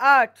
8,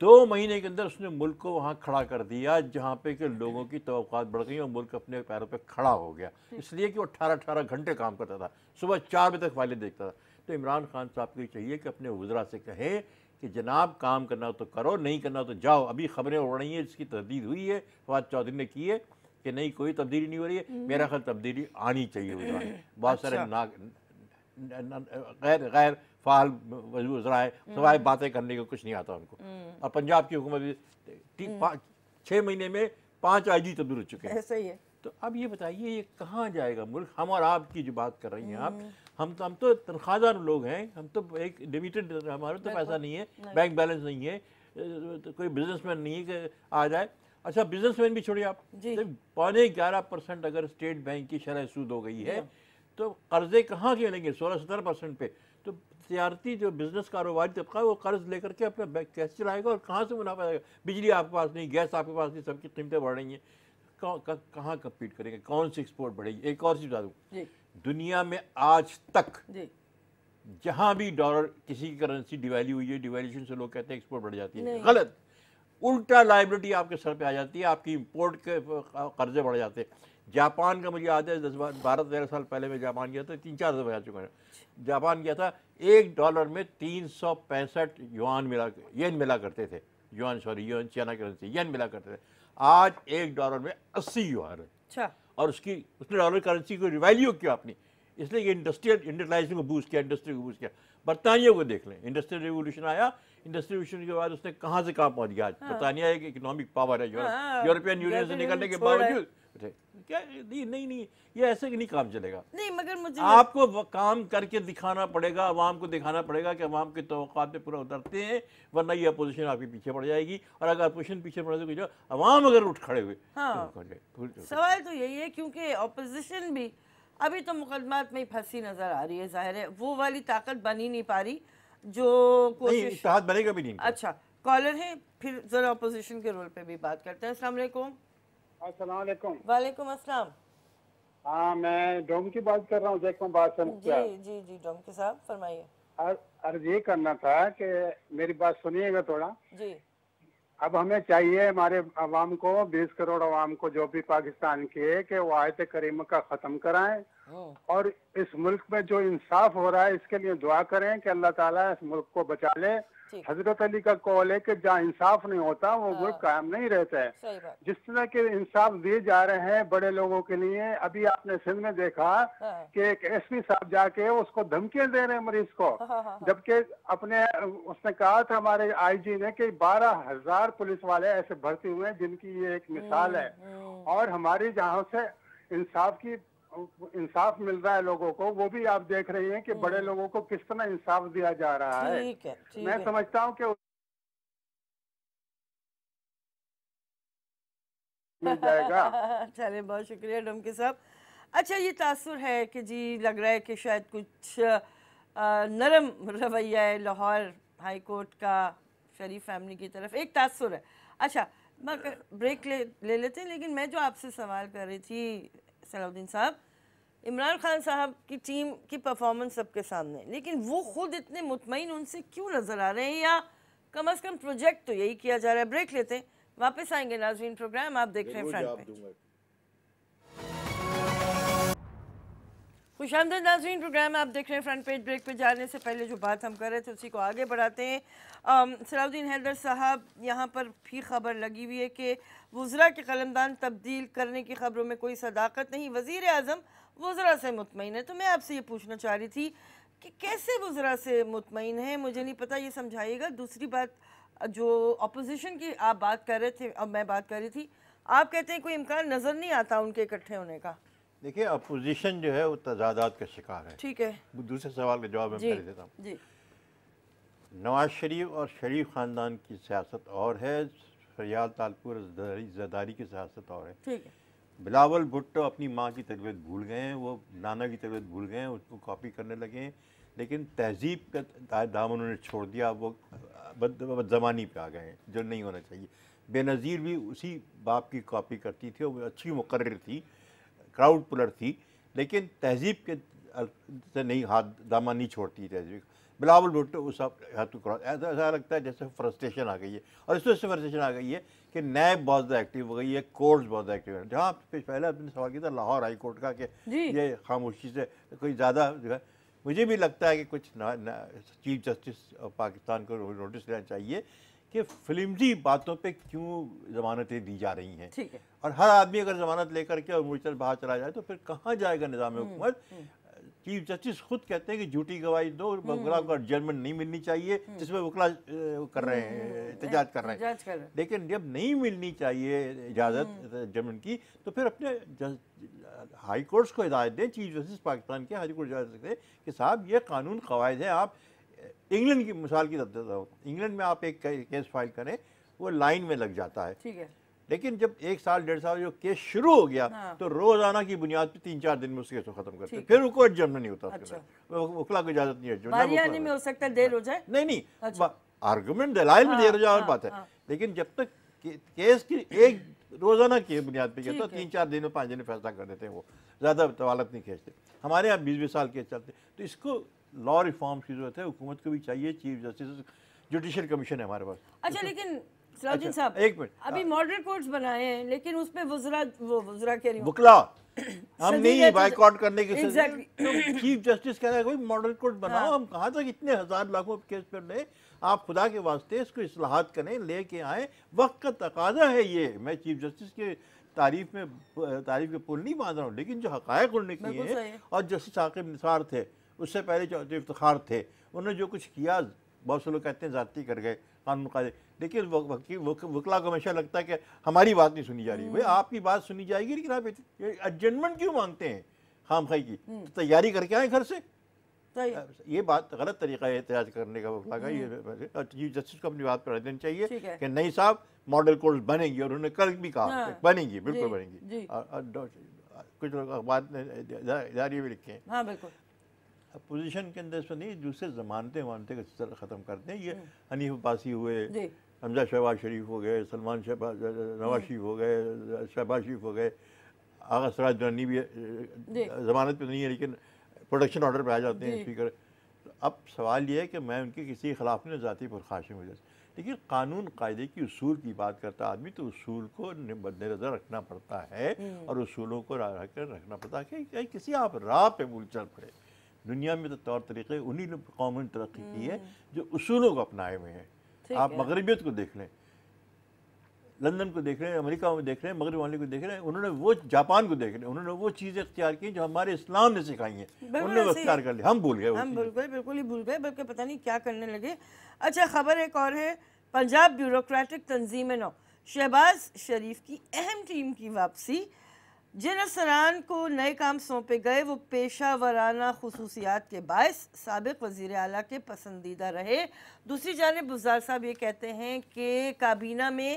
2 مہینے کے اندر اس نے ملک کو وہاں کھڑا کر دیا جہاں پہ کہ لوگوں کی توقعات بڑھ گئی اور ملک اپنے پیروں پہ کھڑا ہو گیا، اس لیے کہ وہ 18 گھنٹے کام کرتا تھا، صبح 4 بجے تک فائلیں دیکھتا تھا۔ تو عمران خان صاحب کو یہ چاہیے کہ اپنے وزراء سے کہیں کہ جناب کام کرنا تو کرو، نہیں کرنا تو جاؤ۔ ابھی خبریں اڑ رہی ہیں، اس کی تردید ہوئی ہے، فواد چودھری نے کی ہے کہ نہیں کوئی تبدیلی نہیں ہو رہی ہے، میرا خیال تبدیلی آنی چاہیے وزراء میں۔ بہت سارے غیر فعال وزراء ہیں، سوائے باتیں کرنے کو کچھ نہیں آتا ان کو۔ اور پنجاب کی حکومت بھی 6 مہینے میں 5 آئی جی تبدیل ہو چکے ہیں۔ ایسا ہی ہے۔ تو اب یہ بتائیے یہ کہاں جائے گا ملک؟ ہم اور آپ کی جو بات کر رہی ہیں آپ، ہم تو تنخواہ دار لوگ ہیں، ہم تو ایک لمیٹڈ، ہمارا تو پیسہ نہیں ہے، بینک بیلنس نہیں ہے، کوئی بزنس مین نہیں ہے کہ آ جائے۔ اچھا بزنس مین بھی چھوڑیے آپ، 11.5% اگر اسٹیٹ بینک کی شرح سود ہو گئی ہے تو قرضے کہاں کے لیں گے؟ 16-17% پہ۔ تو تجارتی جو بزنس کاروباری طبقہ ہے وہ قرض لے کر کے اپنا بینک کیسے چلائے گا اور کہاں سے منافع آئے گا؟ بجلی آپ کے پاس نہیں، گیس آپ کے پاس نہیں، سب کی قیمتیں بڑھ رہی ہیں، کہاں کمپیٹ کریں گے؟ کون سی ایکسپورٹ بڑھے گی؟ ایک اور چیز بتا دوں، دنیا میں آج تک جہاں بھی ڈالر کسی کی کرنسی ڈیویلیو ہوئی ہے، ڈیویلیوشن سے لوگ کہتے ہیں ایکسپورٹ بڑھ جاتی ہے، غلط۔ الٹا لائبلٹی آپ کے سر پہ آ جاتی ہے، آپ کی امپورٹ کے قرضے بڑھ جاتے ہیں۔ جاپان کا مجھے یاد ہے 12-13 سال پہلے میں جاپان گیا تھا، 3-4 دفعہ جا چکا ہوں۔ جاپان گیا تھا، $1 میں 365 ین ملا کرتے تھے، یون چائنا کرنسی، ین ملا کرتے تھے۔ آج $1 میں 80 یوان ہے۔ اور اس نے ڈالر کرنسی کو ریویلیو کیا اپنی، اس لیے انڈسٹریلائزیشن کو بوسٹ کیا، انڈسٹری کو بوسٹ کیا۔ برطانیہ کو دیکھ لیں، انڈسٹریل ریولیوشن آیا، انڈسٹری ریولیوشن کے بعد اس نے کہاں سے کہاں پہنچ گیا آج۔ برطانیہ ایک اکنامک پاور ہے، یورپین یونین سے نکلنے کے باوجود کیا نہیں، یہ ایسے نہیں کام چلے گا۔ نہیں مگر مجھے آپ کو کام کر کے دکھانا پڑے گا، عوام کو دکھانا پڑے گا کہ عوام کی توقعات پہ پورا اترتے ہیں، ورنہ یہ اپوزیشن آپ کے پیچھے پڑ جائے گی۔ اور اگر اپوزیشن پیچھے پڑ جائے تو عوام اگر اٹھ کھڑے ہوئے، سوال تو یہی ہے کیونکہ اپوزیشن بھی ابھی تو مقدمات میں ہی پھنسی نظر آ رہی ہے، ظاہر ہے وہ والی طاقت بنی نہیں پا رہی جو کوشش۔ اتحاد بنے گا بھی نہیں۔ اچھا کالر ہیں، پھر ذرا اپوزیشن کے رول پہ بھی بات کرتے ہیں۔ السلام علیکم۔ السلام علیکم۔ وعلیکم السلام۔ ہاں میں ڈوم کی بات کر رہا ہوں، دیکھوں بات سمجھ کیا۔ جی ڈوم کے صاحب فرمائیے۔ عرض یہ کرنا تھا کہ میری بات سنیے گا تھوڑا۔ جی اب ہمیں چاہیے ہمارے عوام کو، 20 کروڑ عوام کو جو بھی پاکستان کے، کہ وہ آیت کریمہ کا ختم کرائیں اور اس ملک میں جو انصاف ہو رہا ہے اس کے لیے دعا کریں کہ اللہ تعالیٰ اس ملک کو بچا لے۔ حضرت علی کا قول ہے کہ جہاں انصاف نہیں ہوتا وہ ملک قائم نہیں رہتا ہے۔ جس طرح کے انصاف دیے جا رہے ہیں بڑے لوگوں کے لیے، ابھی آپ نے سندھ میں دیکھا کہ ایک ایس پی صاحب جا کے اس کو دھمکیاں دے رہے ہیں مریض کو، جبکہ اپنے اس نے کہا تھا ہمارے آئی جی نے کہ 12,000 پولیس والے ایسے بھرتی ہوئے ہیں جن کی یہ ایک مثال ہے۔ اور ہماری جہاں سے انصاف مل رہا ہے لوگوں کو، وہ بھی آپ دیکھ رہی ہیں کہ بڑے لوگوں کو کس طرح انصاف دیا جا رہا ہے۔ میں سمجھتا ہوں کہ مل جائے گا۔ چلے بہت شکریہ ڈومکی صاحب۔ اچھا یہ تاثر ہے کہ جی لگ رہا ہے کہ شاید کچھ نرم رویہ ہے لاہور ہائی کورٹ کا شریف فیملی کی طرف، ایک تاثر ہے۔ اچھا بریک لے لیتے ہیں، لیکن میں جو آپ سے سوال کر رہی تھی صلاح الدین صاحب، عمران خان صاحب کی ٹیم کی پرفارمنس سب کے سامنے، لیکن وہ خود اتنے مطمئن ان سے کیوں نظر آ رہے ہیں، یا کم از کم پروجیکٹ تو یہی کیا جا رہا ہے۔ بریک لیتے ہیں، واپس آئیں گے ناظرین، پروگرام آپ دیکھ رہے ہیں فرنٹ پیج۔ خوش آمدید ناظرین، پروگرام آپ دیکھ رہے ہیں فرنٹ پیج۔ بریک پہ جانے سے پہلے جو بات ہم کر رہے تھے اسی کو آگے بڑھاتے ہیں۔ صلاح الدین حیدر صاحب، یہاں پر بھی خبر لگی ہوئی ہے کہ وزراء کے قلمدان تبدیل کرنے کی خبروں میں کوئی صداقت نہیں، وزیر اعظم وزراء سے مطمئن ہے۔ تو میں آپ سے یہ پوچھنا چاہ رہی تھی کہ کیسے وزراء سے مطمئن ہیں، مجھے نہیں پتا، یہ سمجھائیے گا۔ دوسری بات جو اپوزیشن کی آپ بات کر رہے تھے، اب میں بات کر رہی تھی، آپ کہتے ہیں کوئی امکان نظر نہیں آتا ان کے اکٹھے ہونے کا۔ دیکھیے اپوزیشن جو ہے وہ تضادات کا شکار ہے۔ ٹھیک ہے، دوسرے سوال کا جواب میں پہلے دیتا ہوں۔ جی نواز شریف اور شریف خاندان کی سیاست اور ہے، فریال تالپور زرداری کی سیاست اور ہے۔ ٹھیک ہے، بلاول بھٹو اپنی ماں کی تربیت بھول گئے ہیں، وہ نانا کی تربیت بھول گئے ہیں، اس کو کاپی کرنے لگے ہیں، لیکن تہذیب کا دامن انہوں نے چھوڑ دیا، وہ بد زمانی پہ آ گئے ہیں جو نہیں ہونا چاہیے۔ بے نظیر بھی اسی باپ کی کاپی کرتی تھی، وہ اچھی مقرر تھی، کراؤڈ پلر تھی، لیکن تہذیب کے سے نہیں، ہاتھ دامن نہیں چھوڑتی تہذیب۔ بلاول بھٹو اس ایسا لگتا ہے جیسے فرسٹریشن آ گئی ہے، اور اس وجہ سے فرسٹریشن آ گئی ہے کہ نیب بہت زیادہ ایکٹیو ہو گئی ہے، کورٹس بہت زیادہ ایکٹیو ہے. جہاں پہلے آپ نے سوال کیا تھا لاہور ہائی کورٹ کا کہ یہ خاموشی سے کوئی زیادہ جو ہے، مجھے بھی لگتا ہے کہ کچھ چیف جسٹس پاکستان کو نوٹس لینا چاہیے کہ فلمزی باتوں پہ کیوں ضمانتیں دی جا رہی ہیں. اور ہر آدمی اگر ضمانت لے کر کے اور مرچل باہر چلا جائے تو پھر کہاں جائے گا نظام حکومت. چیف جسٹس خود کہتے ہیں کہ جھوٹی گواہی دو، وکلا کو ججمنٹ نہیں ملنی چاہیے جس میں وکلا کر رہے ہیں، احتجاج کر رہے ہیں. لیکن جب نہیں ملنی چاہیے اجازت ججمنٹ کی تو پھر اپنے ہائی کورٹس کو ہدایت دیں، چیف جسٹس پاکستان کے ہائی کورٹ ہدایت دیں کہ صاحب یہ قانون قواعد ہیں. آپ انگلینڈ کی مثال کی طرف دیتا ہوں، انگلینڈ میں آپ ایک کیس فائل کریں وہ لائن میں لگ جاتا ہے، لیکن جب 1 سال 1.5 سال جو کیس شروع ہو گیا تو روزانہ کی بنیاد پہ 3-4 دن میں اس کیس کو ختم کرتے ہیں، پھر کوئی ایڈجسٹمنٹ نہیں ہوتا، وکلا کو اجازت نہیں ہے. باریانی میں ہو سکتا ہے دیر ہو جائے، نہیں آرگومنٹ دلائل میں دیر ہو جائے اور بات ہے، لیکن جب تک کیس کی ایک روزانہ کی بنیاد پہ کیا تو 3-4 دن میں 5 دن میں فیصلہ کر دیتے ہیں، وہ زیادہ طوالت نہیں کھینچتے. ہمارے یہاں 20-20 سال کیس چلتے ہیں. تو اس کو لا ریفارمس کی ضرورت ہے، حکومت کو بھی چاہیے. چیف جسٹس جوڈیشل کمیشن ہے ہمارے پاس. اچھا لیکن سلاؤدین صاحب ابھی ماڈل کورٹس بنائے ہیں لیکن اس پہ وزراء کہہ رہی ہوں وکلا ہم نہیں بائیکاٹ کرنے کے چیف جسٹس کہہ رہا ہے کوئی ماڈل کورٹ بناؤ. ہم کہاں تک اتنے ہزار لاکھوں کیس پر لیں؟ آپ خدا کے واسطے اس کو اصلاحات کریں، لے کے آئیں. وقت کا تقاضا ہے یہ. میں چیف جسٹس کے تعریف کے پل نہیں باندھ رہا ہوں، لیکن جو حقائق انہوں نے کیے ہیں، اور جسٹس عاقب نثار تھے، اس سے پہلے جو افتخار تھے، انہوں نے جو کچھ کیا، بہت سے لوگ کہتے ہیں ذاتی کر گئے قانون قاعدے، لیکن وکلا کو ہمیشہ لگتا ہے کہ ہماری بات نہیں سنی جا رہی. بھائی آپ کی بات سنی جائے گی لیکن آپ ایڈجسٹمنٹ کیوں مانگتے ہیں خام خواہی کی؟ تیاری کر کے آئیں گھر سے. یہ بات غلط طریقہ ہے احتجاج کرنے کا وکلا کا. یہ چیف جسٹس کو اپنی بات پر رہنا چاہیے کہ نہیں صاحب ماڈل کورٹس بنیں گی، اور انہوں نے کل بھی کہا بنیں گی، بالکل بنیں گی. کچھ لوگ اخبار نے ادارے بھی لکھے ہیں. اپوزیشن کے اندر اس میں نہیں، دوسرے ضمانتیں ختم کرتے ہیں. یہ حنیف عباسی ہوئے، حمزہ شہباز شریف ہو گئے، سلمان نواز شریف ہو گئے، شہباز شریف ہو گئے، آغا سراج درانی بھی ضمانت پہ نہیں ہے لیکن پروٹیکشن آرڈر پہ آ جاتے ہیں اسپیکر. اب سوال یہ ہے کہ میں ان کے کسی خلاف نہیں، ذاتی پرخاشیں وجہ سے، لیکن قانون قاعدے کی اصول کی بات کرتا آدمی تو اصول کو مد نظر رکھنا پڑتا ہے، اور اصولوں کو رکھنا پڑتا ہے کہ کسی آپ راہ پہ بھول چل پڑے. دنیا میں تو طور طریقے انہی نے قوموں نے ترقی کی ہے جو اصولوں کو اپنائے ہوئے ہیں. آپ مغربیت کو دیکھ لیں، لندن کو دیکھ رہے ہیں، امریکہ میں دیکھ رہے ہیں، مغرب والے کو دیکھ رہے ہیں، انہوں نے وہ جاپان کو دیکھ رہے ہیں، انہوں نے وہ چیزیں اختیار کی جو ہمارے اسلام نے سکھائی ہیں، انہوں نے وہ اختیار کر لی. ہم بھول گئے، ہم بالکل ہی بھول گئے، بلکہ پتہ نہیں کیا کرنے لگے. اچھا خبر ایک اور ہے، پنجاب بیوروکریٹک تنظیم نو، شہباز شریف کی اہم ٹیم کی واپسی. جن افسران کو نئے کام سونپے گئے وہ پیشہ ورانہ خصوصیات کے باعث سابق وزیر اعلیٰ کے پسندیدہ رہے. دوسری جانب بزدار صاحب یہ کہتے ہیں کہ کابینہ میں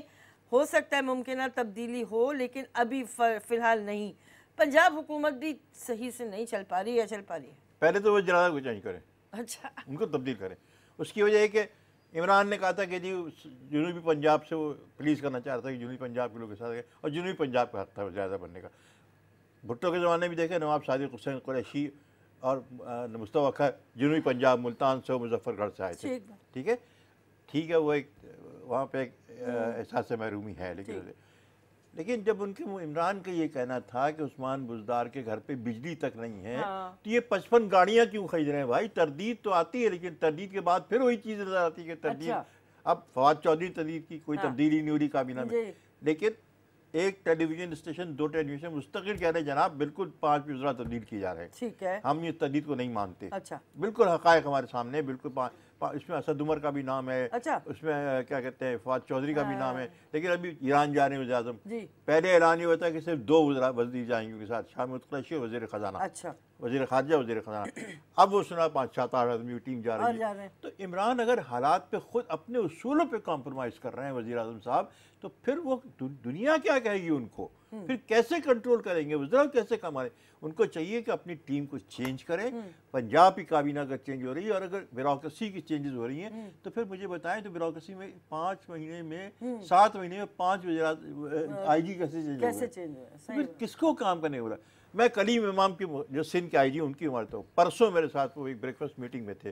ہو سکتا ہے ممکنہ تبدیلی ہو لیکن ابھی فی الحال نہیں. پنجاب حکومت بھی صحیح سے نہیں چل پا رہی ہے، چل پا رہی ہے؟ پہلے تو وہ جرادہ کو چینج کریں، اچھا ان کو تبدیل کریں. اس کی وجہ ہے کہ عمران نے کہا تھا کہ جی جنوبی پنجاب سے وہ پلیز کرنا چاہ رہا تھا کہ جنوبی پنجاب کے لوگ کے ساتھ گئے، اور جنوبی پنجاب کا حق تھا زیادہ بننے کا. بھٹو کے زمانے میں دیکھیں نواب صادق حسین قریشی اور مصطفیٰ خیر جنوبی پنجاب ملتان سے مظفر گڑھ سے آئے تھے. ٹھیک ہے وہ ایک وہاں پہ ایک احساس محرومی ہے، لیکن جب ان کے عمران کا یہ کہنا تھا کہ عثمان بزدار کے گھر پہ بجلی تک نہیں ہے تو یہ 55 گاڑیاں کیوں خرید رہے ہیں بھائی؟ تردید تو آتی ہے لیکن تردید کے بعد پھر وہی چیز نظر آتی ہے کہ تردید. اب فواد چودھری تردید کی کوئی تبدیلی نہیں ہو رہی کابینہ میں، لیکن ایک ٹیلی ویژن اسٹیشن 2 ٹیلی ویژن مستقل کہہ رہے ہیں جناب بالکل 5 وزراء تبدیل کیے جا رہے ہیں. ٹھیک ہے، ہم یہ تردید کو نہیں مانتے. اچھا بالکل حقائق ہمارے سامنے، بالکل اس میں اسد عمر کا بھی نام ہے، اس میں کیا کہتے ہیں فواد چودھری کا بھی نام ہے، لیکن ابھی ایران جا رہے ہیں وزیر اعظم. پہلے اعلان یہ ہوتا ہے کہ صرف 2 وزیر جائیں گے ان کے ساتھ، شاہ محمود قریشی اور وزیر خزانہ، وزیر خارجہ وزیر خزانہ. اب وہ سنا 5-7-8 آدمی ٹیم جا رہی ہے. تو عمران اگر حالات پہ خود اپنے اصولوں پہ کمپرومائز کر رہے ہیں وزیر اعظم صاحب، تو پھر وہ دنیا کیا کہے گی ان کو؟ پھر کیسے کنٹرول کریں گے وزراء، کیسے کمائیں؟ ان کو چاہیے کہ اپنی ٹیم کو چینج کریں. پنجاب کی کابینہ اگر چینج ہو رہی ہے اور اگر بیوروکریسی کی چینجز ہو رہی ہیں تو پھر مجھے بتائیں تو بیوروکریسی میں 5 مہینے میں 7 مہینے میں 5 وزرات آئی جی کیسے چینج ہوئے؟ پھر کس کو کام کرنے والا؟ میں کلیم امام کی جو سندھ کے آئی جی ان کی عمارت ہوں، پرسوں میرے ساتھ وہ ایک بریک فاسٹ میٹنگ میں تھے